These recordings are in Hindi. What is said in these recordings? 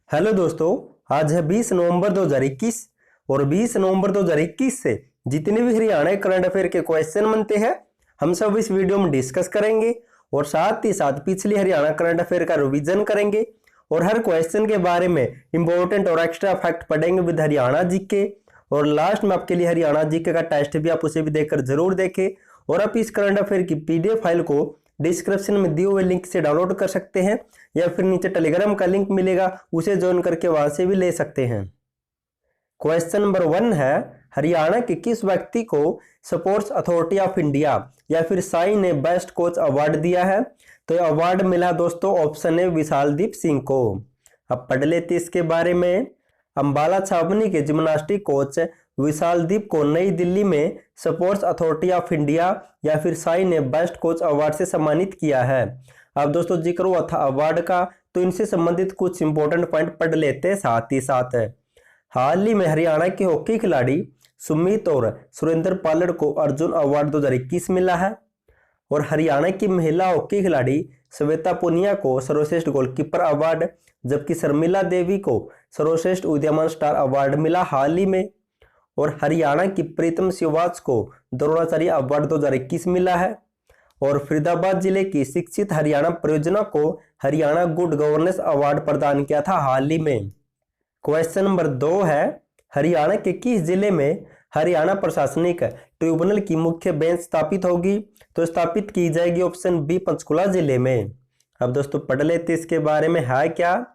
हेलो दोस्तों, आज है 20 नवंबर 2021 और 20 नवंबर 2021 से जितने भी हरियाणा करंट अफेयर के क्वेश्चन बनते हैं हम सब इस वीडियो में डिस्कस करेंगे और साथ ही साथ पिछली हरियाणा करंट अफेयर का रिवीजन करेंगे और हर क्वेश्चन के बारे में इंपॉर्टेंट और एक्स्ट्रा फैक्ट पढ़ेंगे विद हरियाणा जीके। और लास्ट में आपके लिए हरियाणा जीके का टेस्ट भी आप उसे भी देखकर जरूर देखें। और आप इस करंट अफेयर की पीडीएफ फाइल को डिस्क्रिप्शन में दिए हुए लिंक से डाउनलोड कर सकते हैं या फिर नीचे टेलीग्राम का लिंक मिलेगा, उसे ज्वाइन करके वहां से भी ले सकते हैं। क्वेश्चन नंबर 1 है, हरियाणा के किस व्यक्ति को स्पोर्ट्स अथॉरिटी ऑफ इंडिया या फिर साई ने बेस्ट कोच अवार्ड दिया है? तो यह अवार्ड मिला दोस्तों, ऑप्शन है विशालदीप सिंह को। अब पढ़ लेते इसके बारे में। अंबाला छावनी के जिम्नास्टिक कोच विशालदीप को नई दिल्ली में स्पोर्ट्स अथॉरिटी ऑफ इंडिया या फिर साई ने बेस्ट कोच अवार्ड से सम्मानित किया है। अब दोस्तों जिक्र हुआ था अवार्ड का, तो इनसे संबंधित कुछ इंपॉर्टेंट पॉइंट पढ़ लेते हैं साथ ही साथ। हाल ही में हरियाणा के हॉकी खिलाड़ी सुमित और सुरेंद्र पालड़ को अर्जुन अवार्ड 2021 मिला है। और हरियाणा की महिला हॉकी खिलाड़ी श्वेता पुनिया को सर्वश्रेष्ठ गोलकीपर अवार्ड, जबकि शर्मिला देवी को सर्वश्रेष्ठ उदीयमान स्टार अवार्ड मिला हाल ही में। और हरियाणा की प्रीतम सिवाच को द्रोणाचार्य अवार्ड 2021 मिला है। और फरीदाबाद जिले की शिक्षित हरियाणा परियोजना को हरियाणा गुड गवर्नेंस अवार्ड प्रदान किया था हाल ही में। क्वेश्चन नंबर 2 है, हरियाणा के किस जिले में हरियाणा प्रशासनिक ट्रिब्यूनल की मुख्य बेंच स्थापित होगी? तो स्थापित की जाएगी ऑप्शन बी पंचकुला जिले में। अब दोस्तों पढ़ लेते इसके बारे में है क्या।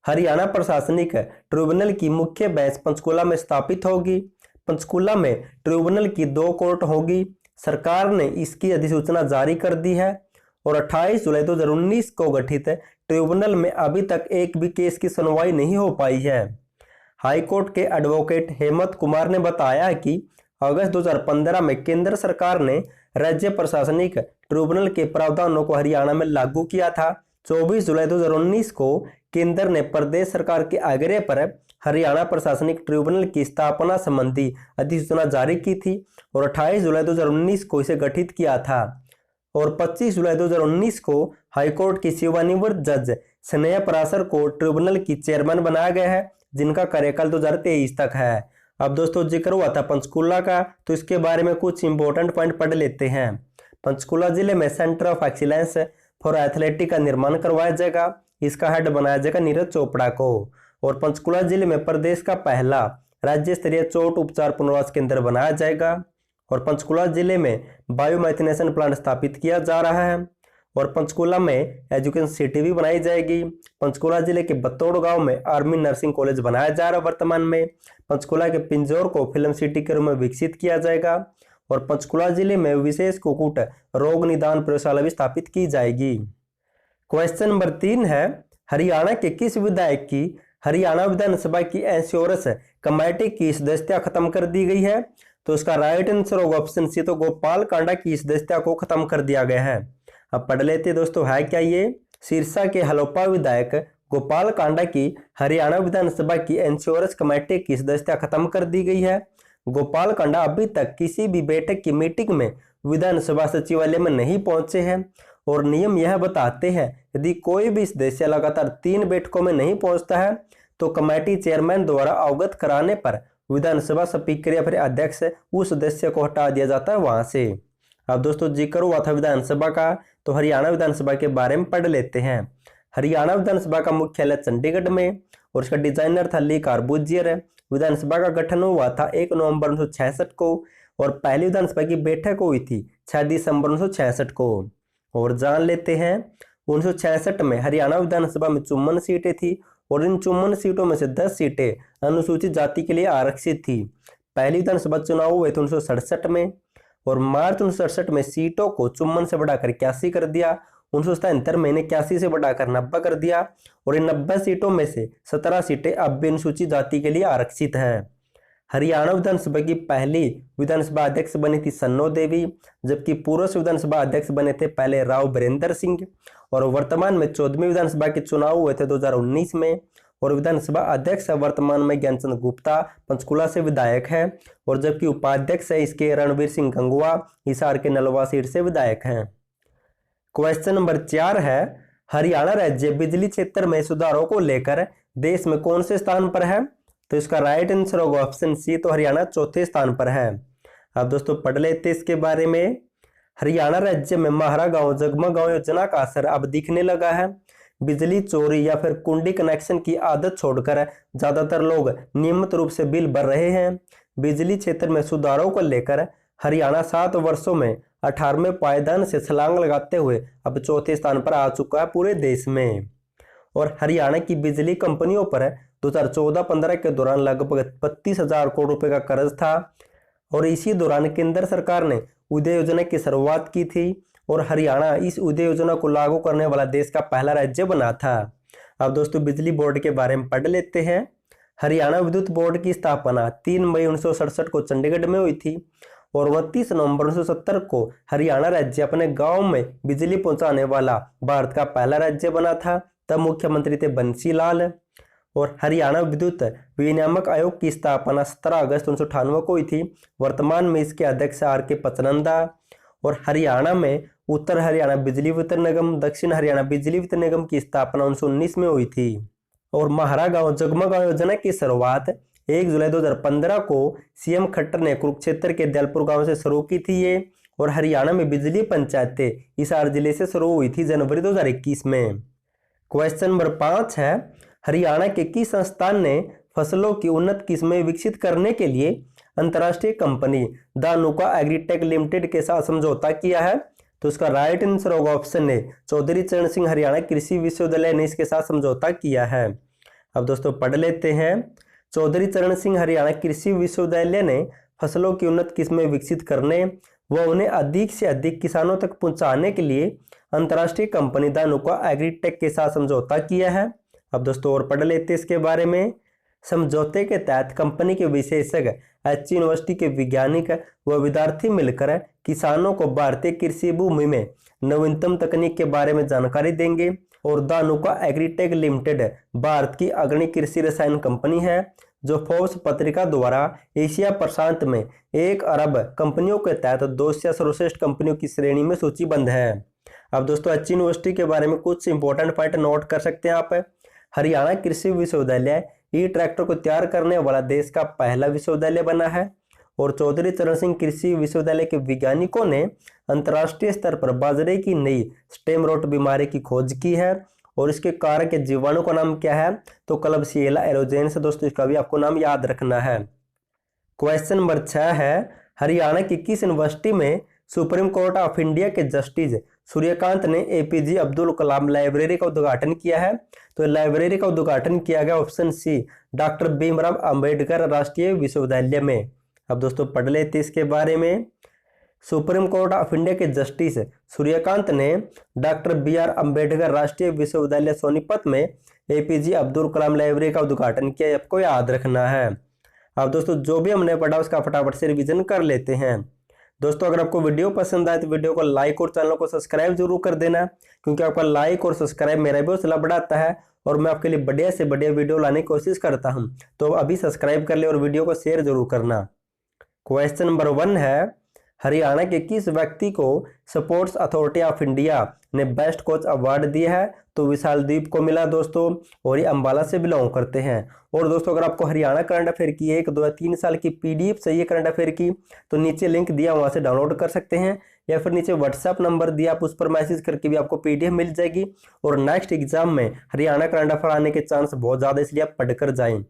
हरियाणा प्रशासनिक ट्रिब्यूनल की मुख्य बेंच पंचकुला में स्थापित होगी। पंचकुला में ट्रिब्यूनल की 2 कोर्ट होगी। सरकार ने इसकी अधिसूचना जारी कर दी है। और 28 जुलाई 2019 को गठित ट्रिब्यूनल में अभी तक एक भी केस की सुनवाई नहीं हो पाई है। हाईकोर्ट के एडवोकेट हेमंत कुमार ने बताया कि अगस्त 2015 में केंद्र सरकार ने राज्य प्रशासनिक ट्रिब्यूनल के प्रावधानों को हरियाणा में लागू किया था। 24 जुलाई 2019 को केंद्र ने प्रदेश सरकार के आग्रह पर हरियाणा प्रशासनिक ट्रिब्यूनल की स्थापना संबंधी अधिसूचना जारी की थी और 28 जुलाई 2019 को इसे गठित किया था। और 25 जुलाई 2019 को हाईकोर्ट की सेवानिवृत्त जज स्नेहा पराशर को ट्रिब्यूनल की चेयरमैन बनाया गया है, जिनका कार्यकाल 2023 तक है। अब दोस्तों जिक्र हुआ था पंचकुला का, तो इसके बारे में कुछ इंपॉर्टेंट पॉइंट पढ़ लेते हैं। पंचकुला जिले में centre of excellence for athletic का निर्माण करवाया जाएगा। इसका हेड बनाया जाएगा नीरज चोपड़ा को। और पंचकुला जिले में प्रदेश का पहला राज्य स्तरीय चोट उपचार पुनर्वास केंद्र बनाया जाएगा। और पंचकुला जिले में बायोमेथिनेशन प्लांट स्थापित किया जा रहा है। और पंचकुला में एजुकेशन सिटी भी बनाई जाएगी। पंचकुला जिले के बतौड़ गांव में आर्मी नर्सिंग कॉलेज बनाया जा रहा है वर्तमान में। पंचकुला के पिंजौर को फिल्म सिटी के रूप में विकसित किया जाएगा। और पंचकुला जिले में विशेष कुक्कुट रोग निदान प्रयोगशाला भी स्थापित की जाएगी। क्वेश्चन नंबर 3 है, हरियाणा के किस विधायक की हरियाणा विधानसभा की इंश्योरेंस कमेटी की सदस्यता खत्म कर दी गई है? तो इसका राइट आंसर होगा ऑप्शन सी, तो गोपाल कांडा की सदस्यता को खत्म कर दिया गया है। अब पढ़ लेते दोस्तों है क्या ये। सिरसा के हलोपा विधायक गोपाल कांडा की हरियाणा विधानसभा की इंश्योरेंस कमेटी की सदस्यता खत्म कर दी गई है। गोपाल कांडा अभी तक किसी भी बैठक की मीटिंग में विधानसभा सचिवालय में नहीं पहुंचे हैं। और नियम यह बताते हैं यदि कोई भी सदस्य लगातार 3 बैठकों में नहीं पहुंचता है तो कमेटी चेयरमैन द्वारा अवगत कराने पर विधानसभा स्पीकर या फिर अध्यक्ष उस सदस्य को हटा दिया जाता है वहां से। अब दोस्तों जिक्र हुआ था विधानसभा का, तो हरियाणा विधानसभा के बारे में पढ़ लेते हैं। हरियाणा विधानसभा का मुख्यालय चंडीगढ़ में और इसका डिजाइनर था ली कार्बूजियर। विधानसभा का गठन हुआ था 1 नवंबर 1966 को और पहली विधानसभा की बैठक हुई थी 6 दिसंबर 1966 को। और जान लेते हैं 1966 में हरियाणा विधानसभा में 54 सीटें थी और इन 54 सीटों में से 10 सीटें अनुसूचित जाति के लिए आरक्षित थी। पहली विधानसभा चुनाव हुए थे 1967 में और मार्च 1967 में सीटों को 54 से बढ़ाकर 81 कर दिया। 1977 में इन्हें 81 से बढ़ाकर 90 कर दिया और इन 90 सीटों में से 17 सीटें अब भी अनुसूचित जाति के लिए आरक्षित है। हरियाणा विधानसभा की पहली विधानसभा अध्यक्ष बनी थी सन्नो देवी, जबकि पूर्व विधानसभा अध्यक्ष बने थे पहले राव बीरेंद्र सिंह। और वर्तमान में 14वीं विधानसभा के चुनाव हुए थे 2019 में और विधानसभा अध्यक्ष वर्तमान में ज्ञानचंद गुप्ता पंचकुला से विधायक है। और जबकि उपाध्यक्ष है इसके रणवीर सिंह गंगुआ हिसार के नलवा सीट से विधायक हैं। क्वेश्चन नंबर 4 है, हरियाणा राज्य बिजली क्षेत्र में सुधारों को लेकर देश में कौन से स्थान पर है? तो इसका राइट आंसर होगा ऑप्शन सी, तो हरियाणा चौथे स्थान पर है। अब दोस्तों पढ़ लेते इसके बारे में। हरियाणा राज्य में महारा गांव जगमग गांव योजना का असर अब दिखने लगा है। बिजली चोरी या फिर कुंडी कनेक्शन की आदत छोड़कर ज्यादातर लोग नियमित रूप से बिल भर रहे हैं। बिजली क्षेत्र में सुधारों को लेकर हरियाणा 7 वर्षों में 18वें पायदान से छलांग लगाते हुए अब चौथे स्थान पर आ चुका है पूरे देश में। और हरियाणा की बिजली कंपनियों पर 2014-15 के दौरान लगभग 32,000 करोड़ रुपए का कर्ज था। और इसी दौरान केंद्र सरकार ने उदय योजना की शुरुआत की थी और हरियाणा इस उदय योजना को लागू करने वाला देश का पहला राज्य बना था। अब दोस्तों बिजली बोर्ड के बारे में पढ़ लेते हैं। हरियाणा विद्युत बोर्ड की स्थापना 3 मई 1967 को चंडीगढ़ में हुई थी और 29 नवंबर 1970 को हरियाणा राज्य अपने गांव में बिजली पहुंचाने वाला भारत का पहला राज्य बना था। तब मुख्यमंत्री थे बंसी लाल। और हरियाणा विद्युत विनियामक आयोग की स्थापना 17 अगस्त 1998 को हुई थी। वर्तमान में इसके अध्यक्ष R.K. पचनंदा। और हरियाणा में उत्तर हरियाणा बिजली वितरण निगम, दक्षिण हरियाणा बिजली वितरण निगम की स्थापना 1919 में हुई थी। और महारा गांव जगमग गांव योजना की शुरुआत 1 जुलाई 2015 को CM खट्टर ने कुरुक्षेत्र के दयालपुर गांव से शुरू की थी ये। और हरियाणा में बिजली पंचायतें हिसार जिले से शुरू हुई थी जनवरी 2021 में। क्वेश्चन नंबर 5 है, हरियाणा के किस संस्थान ने फसलों की उन्नत किस्में विकसित करने के लिए अंतर्राष्ट्रीय कंपनी धानुका एग्रीटेक लिमिटेड के साथ समझौता किया है? तो इसका राइट आंसर होगा ऑप्शन ए, चौधरी चरण सिंह हरियाणा कृषि विश्वविद्यालय ने इसके साथ समझौता किया है। अब दोस्तों पढ़ लेते हैं। चौधरी चरण सिंह हरियाणा कृषि विश्वविद्यालय ने फसलों की उन्नत किस्में विकसित करने व उन्हें अधिक से अधिक किसानों तक पहुंचाने के लिए अंतर्राष्ट्रीय कंपनी धानुका एग्रीटेक के साथ समझौता किया है। अब दोस्तों और पढ़ लेते हैं इसके बारे में। समझौते के तहत कंपनी के विशेषज्ञ एच यूनिवर्सिटी के वैज्ञानिक व विद्यार्थी मिलकर किसानों को भारतीय कृषि भूमि में नवीनतम तकनीक के बारे में जानकारी देंगे। और धानुका एग्रीटेक लिमिटेड भारत की अग्रणी कृषि रसायन कंपनी है जो फोर्ब्स पत्रिका द्वारा एशिया प्रशांत में 1 अरब कंपनियों के तहत 200 सर्वश्रेष्ठ कंपनियों की श्रेणी में सूचीबद्ध है। अब दोस्तों एच यूनिवर्सिटी के बारे में कुछ इंपॉर्टेंट पॉइंट नोट कर सकते हैं आप। हरियाणा कृषि विश्वविद्यालय ट्रैक्टर को तैयार करने वाला देश का पहला विश्वविद्यालय बना है। और चौधरी चरण सिंह कृषि विश्वविद्यालय के वैज्ञानिकों ने अंतर्राष्ट्रीय स्तर पर बाजरे की नई स्टेम रोट बीमारी की खोज की है। और इसके कारक जीवाणु का नाम क्या है? तो क्लबसिएला एरोजेंस। दोस्तों इसका भी आपको नाम याद रखना है। क्वेश्चन नंबर 6 है, हरियाणा की किस यूनिवर्सिटी में सुप्रीम कोर्ट ऑफ इंडिया के जस्टिस सूर्यकांत ने APJ अब्दुल कलाम लाइब्रेरी का उद्घाटन किया है? तो लाइब्रेरी का उद्घाटन किया गया option C, doctor Bhimrao Ambedkar राष्ट्रीय विश्वविद्यालय में। अब दोस्तों पढ़ लेते इसके बारे में। सुप्रीम कोर्ट ऑफ इंडिया के जस्टिस सूर्यकांत ने डॉक्टर BR अंबेडकर राष्ट्रीय विश्वविद्यालय सोनीपत में APJ अब्दुल कलाम लाइब्रेरी का उद्घाटन किया। आपको याद रखना है। अब दोस्तों जो भी हमने पढ़ा उसका फटाफट से रिवीजन कर लेते हैं। दोस्तों अगर आपको वीडियो पसंद आए तो वीडियो को लाइक और चैनल को सब्सक्राइब जरूर कर देना, क्योंकि आपका लाइक और सब्सक्राइब मेरा भी हौसला बढ़ाता है और मैं आपके लिए बढ़िया से बढ़िया वीडियो लाने की कोशिश करता हूं। तो अभी सब्सक्राइब कर ले और वीडियो को शेयर जरूर करना। क्वेश्चन नंबर 1 है, हरियाणा के किस व्यक्ति को स्पोर्ट्स अथॉरिटी ऑफ इंडिया ने बेस्ट कोच अवार्ड दिया है? तो विशालदीप को मिला दोस्तों, और ये अंबाला से बिलोंग करते हैं। और दोस्तों अगर आपको हरियाणा करंट अफेयर की 1, 2 या 3 साल की PDF चाहिए करंट अफेयर की, तो नीचे लिंक दिया वहां से डाउनलोड कर सकते हैं, या फिर नीचे व्हाट्सएप नंबर दिया आप उस पर मैसेज करके भी आपको PDF मिल जाएगी। और नेक्स्ट एग्जाम में हरियाणा करंट अफेयर आने के चांस बहुत ज्यादा, इसलिए आप पढ़कर जाएं।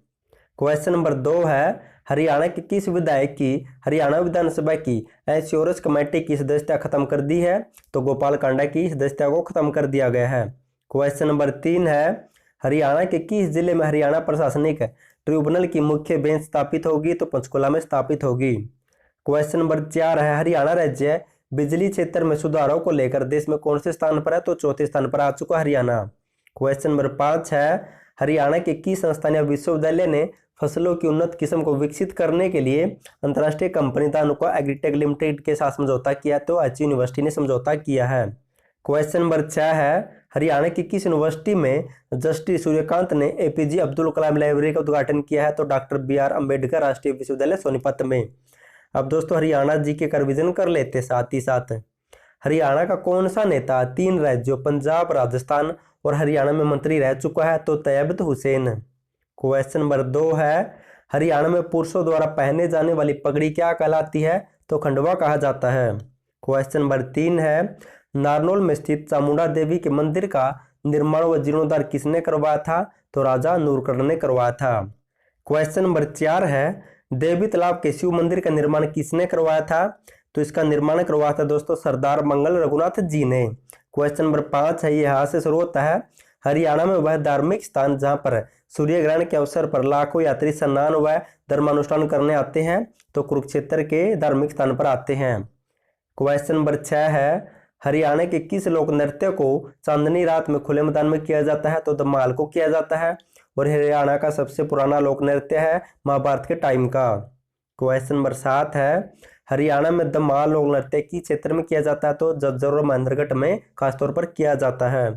क्वेश्चन नंबर 2 है, हरियाणा के किस विधायक की हरियाणा विधानसभा की एश्योरेंस कमेटी की सदस्यता खत्म कर दी है? तो गोपाल कांडा की सदस्यता को खत्म कर दिया गया है। क्वेश्चन नंबर 3 है, हरियाणा के किस जिले में हरियाणा प्रशासनिक ट्रिब्यूनल की मुख्य बेंच स्थापित होगी? तो पंचकुला में स्थापित होगी। क्वेश्चन नंबर 4 है, हरियाणा राज्य बिजली क्षेत्र में सुधारों को लेकर देश में कौन से स्थान पर है? तो चौथे स्थान पर आ चुका हरियाणा। क्वेश्चन नंबर 5 है, हरियाणा के किस संस्थान या विश्वविद्यालय ने फसलों की उन्नत किस्म को विकसित करने के लिए अंतर्राष्ट्रीय कंपनी धानुका एग्रीटेक लिमिटेड के साथ समझौता किया? तो एच यूनिवर्सिटी ने समझौता किया है। क्वेश्चन नंबर 6 है, हरियाणा की किस यूनिवर्सिटी में जस्टिस सूर्यकांत ने APJ अब्दुल कलाम लाइब्रेरी का उद्घाटन किया है? तो डॉक्टर BR अंबेडकर राष्ट्रीय विश्वविद्यालय सोनीपत में। अब दोस्तों हरियाणा जी के रिवीजन कर लेते साथ ही साथ। हरियाणा का कौन सा नेता 3 राज्यों पंजाब, राजस्थान और हरियाणा में मंत्री रह चुका है? तो तैयब हुसैन। क्वेश्चन नंबर 2 है हरियाणा में पुरुषों द्वारा पहने जाने वाली पगड़ी क्या कहलाती है? तो खंडवा कहा जाता है। क्वेश्चन नंबर 3 है नारनौल में स्थित चामुंडा देवी के मंदिर का निर्माण व जीर्णोद्धार किसने करवाया था? तो राजा नूरकर्ण ने करवाया था। क्वेश्चन नंबर 4 है देवी तालाब के शिव मंदिर का निर्माण किसने करवाया था? तो इसका निर्माण करवाया था दोस्तों सरदार मंगल रघुनाथ जी ने। क्वेश्चन नंबर 5 है, ये यहाँ से शुरू होता है हरियाणा में वह धार्मिक स्थान जहाँ पर सूर्य ग्रहण के अवसर पर लाखों यात्री स्नान व धर्मानुष्ठान करने आते हैं, तो कुरुक्षेत्र के धार्मिक स्थान पर आते हैं। क्वेश्चन नंबर 6 है हरियाणा के किस लोक नृत्य को चांदनी रात में खुले मैदान में किया जाता है? तो धमाल को किया जाता है और हरियाणा का सबसे पुराना लोक नृत्य है महाभारत के टाइम का। क्वेश्चन नंबर 7 है हरियाणा में धमाल लोक नृत्य किस क्षेत्र में किया जाता है? तो झज्जर और महेंद्रगढ़ में खासतौर पर किया जाता है।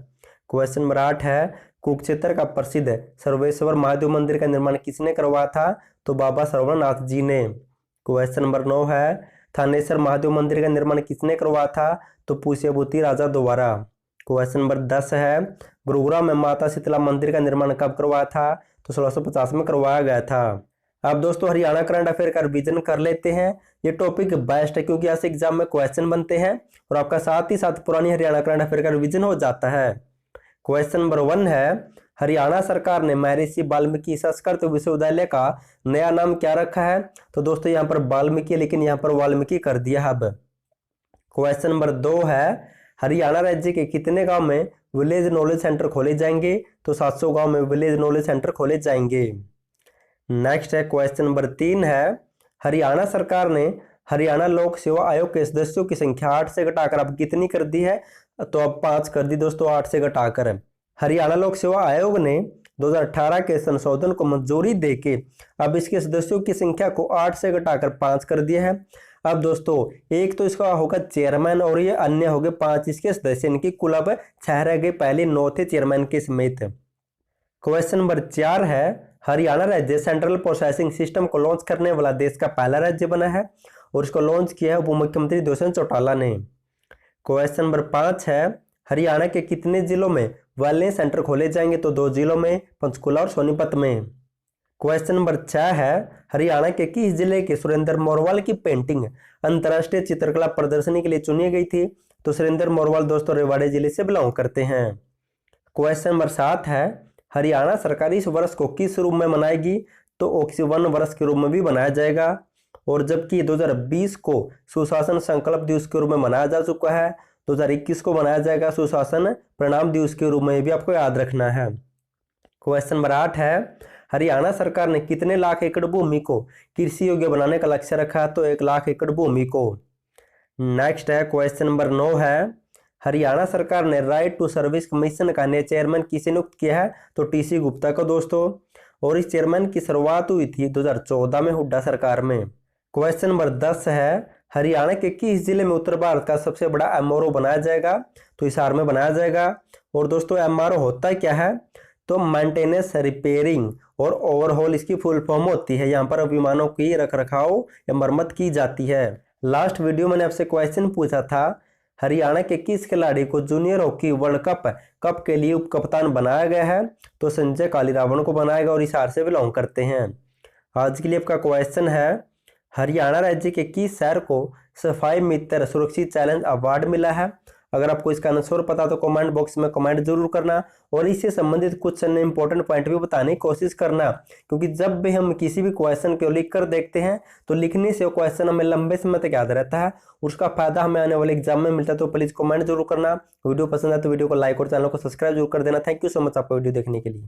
क्वेश्चन नंबर 8 है कुरुक्षेत्र का प्रसिद्ध सर्वेश्वर महादेव मंदिर का निर्माण किसने करवाया था? तो बाबा श्रवणनाथ जी ने। क्वेश्चन नंबर 9 है थानेश्वर महादेव मंदिर का निर्माण किसने करवाया था? तो पुष्यभूति राजा द्वारा। क्वेश्चन नंबर 10 है गुरुग्राम में माता शीतला मंदिर का निर्माण कब करवाया था? तो 1650 में करवाया गया था। अब दोस्तों हरियाणा करंट अफेयर का रिवीजन कर लेते हैं। ये टॉपिक बेस्ट है क्योंकि यहाँ से एग्जाम में क्वेश्चन बनते हैं और आपका साथ ही साथ पुरानी हरियाणा करंट अफेयर का रिवीजन हो जाता है। क्वेश्चन नंबर 1 है हरियाणा सरकार ने महर्षि वाल्मीकि संस्कृत विश्वविद्यालय का नया नाम क्या रखा है? तो दोस्तों यहाँ पर वाल्मीकि लेकिन यहाँ पर वाल्मीकि कर दिया अब। क्वेश्चन नंबर 2 है हरियाणा राज्य के कितने गांव में विलेज नॉलेज सेंटर खोले जाएंगे? तो 700 गांव में विलेज नॉलेज सेंटर खोले जाएंगे। नेक्स्ट है क्वेश्चन नंबर 3 है हरियाणा सरकार ने हरियाणा लोक सेवा आयोग के सदस्यों की संख्या 8 से घटाकर अब कितनी कर दी है? तो अब 5 कर दी दोस्तों 8 से घटाकर। हरियाणा लोक सेवा आयोग ने 2018 के संशोधन को मंजूरी देके अब इसके सदस्यों की संख्या को 8 से घटाकर 5 कर दिया है। अब दोस्तों एक तो इसका होगा चेयरमैन और ये अन्य हो गए 5 इसके सदस्य, इनकी कुल अब 6 रह गए, पहले 9 थे चेयरमैन के समेत। क्वेश्चन नंबर 4 है हरियाणा राज्य सेंट्रल प्रोसेसिंग सिस्टम को लॉन्च करने वाला देश का पहला राज्य बना है और इसको लॉन्च किया है उप मुख्यमंत्री दुष्यंत चौटाला ने। क्वेश्चन नंबर 5 है हरियाणा के कितने जिलों में वेलनेस सेंटर खोले जाएंगे? तो 2 जिलों में, पंचकुला और सोनीपत में। क्वेश्चन नंबर 6 है हरियाणा के किस जिले के सुरेंद्र मोरवाल की पेंटिंग अंतर्राष्ट्रीय चित्रकला प्रदर्शनी के लिए चुनी गई थी? तो सुरेंद्र मोरवाल दोस्तों रेवाड़ी जिले से बिलोंग करते हैं। क्वेश्चन नंबर 7 है हरियाणा सरकार इस वर्ष को किस रूप में मनाएगी? तो ऑक्सीवन वर्ष के रूप में भी मनाया जाएगा और जबकि 2020 को सुशासन संकल्प दिवस के रूप में मनाया जा चुका है, 2021 को मनाया जाएगा सुशासन परिणाम दिवस के रूप में, भी आपको याद रखना है। क्वेश्चन नंबर 8 है हरियाणा सरकार ने कितने लाख एकड़ भूमि को कृषि योग्य बनाने का लक्ष्य रखा? तो 1 लाख एकड़ भूमि को। नेक्स्ट है क्वेश्चन नंबर 9 है हरियाणा सरकार ने राइट टू सर्विस कमीशन का नया चेयरमैन किसे नियुक्त किया है? तो टीसी गुप्ता को दोस्तों, और इस चेयरमैन की शुरुआत हुई थी 2014 में हुड्डा सरकार में। क्वेश्चन नंबर 10 है हरियाणा के किस जिले में उत्तर भारत का सबसे बड़ा एमआरओ बनाया जाएगा? तो हिसार में बनाया जाएगा। और दोस्तों एमआरओ होता क्या है? तो मेंटेनेंस, रिपेयरिंग और ओवरहॉल इसकी फुल फॉर्म होती है। यहाँ पर विमानों की रखरखाव या मरम्मत की जाती है। लास्ट वीडियो मैंने आपसे क्वेश्चन पूछा था हरियाणा के किस खिलाड़ी को जूनियर हॉकी वर्ल्ड कप के लिए उप कप्तान बनाया गया है? तो संजय कालीरावण को बनाया गया और हिसार से बिलोंग करते हैं। आज के लिए आपका क्वेश्चन है हरियाणा राज्य के किस शहर को सफाई मित्र सुरक्षित चैलेंज अवार्ड मिला है? अगर आपको इसका आंसर पता तो कमेंट बॉक्स में कमेंट जरूर करना और इससे संबंधित कुछ अन्य इंपॉर्टेंट पॉइंट भी बताने की कोशिश करना, क्योंकि जब भी हम किसी भी क्वेश्चन को लिख कर देखते हैं तो लिखने से वो क्वेश्चन हमें लंबे समय तक याद रहता है, उसका फायदा हमें आने वाले एग्जाम में मिलता है। तो प्लीज कमेंट जरूर करना। वीडियो पसंद है तो वीडियो को लाइक और चैनल को सब्सक्राइब जरूर कर देना। थैंक यू सो मच आपको वीडियो देखने के लिए।